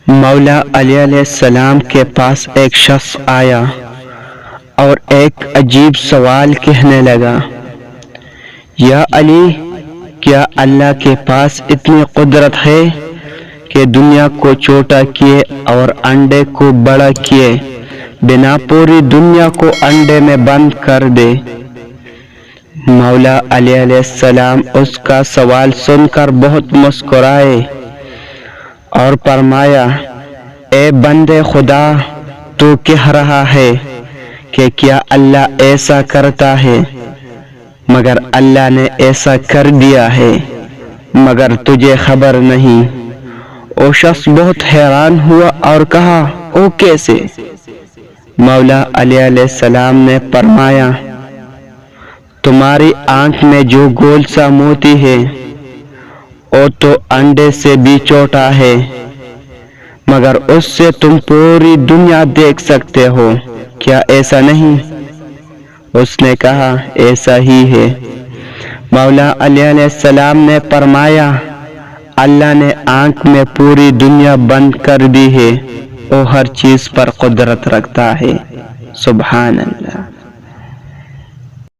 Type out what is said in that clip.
مولا علی علیہ السلام کے پاس ایک شخص آیا اور ایک عجیب سوال کہنے لگا، یا علی، کیا اللہ کے پاس اتنی قدرت ہے کہ دنیا کو چھوٹا کیے اور انڈے کو بڑا کیے بنا پوری دنیا کو انڈے میں بند کر دے؟ مولا علی علیہ السلام اس کا سوال سن کر بہت مسکرائے اور فرمایا، اے بندے خدا، تو کہہ رہا ہے کہ کیا اللہ ایسا کرتا ہے؟ مگر اللہ نے ایسا کر دیا ہے، مگر تجھے خبر نہیں۔ وہ شخص بہت حیران ہوا اور کہا، او کیسے؟ مولا علی علیہ السلام نے فرمایا، تمہاری آنکھ میں جو گول سا موتی ہے وہ تو انڈے سے بھی چھوٹا ہے، مگر اس سے تم پوری دنیا دیکھ سکتے ہو، کیا ایسا نہیں؟ اس نے کہا، ایسا ہی ہے۔ مولا علی علیہ السلام نے فرمایا، اللہ نے آنکھ میں پوری دنیا بند کر دی ہے، وہ ہر چیز پر قدرت رکھتا ہے۔ سبحان اللہ۔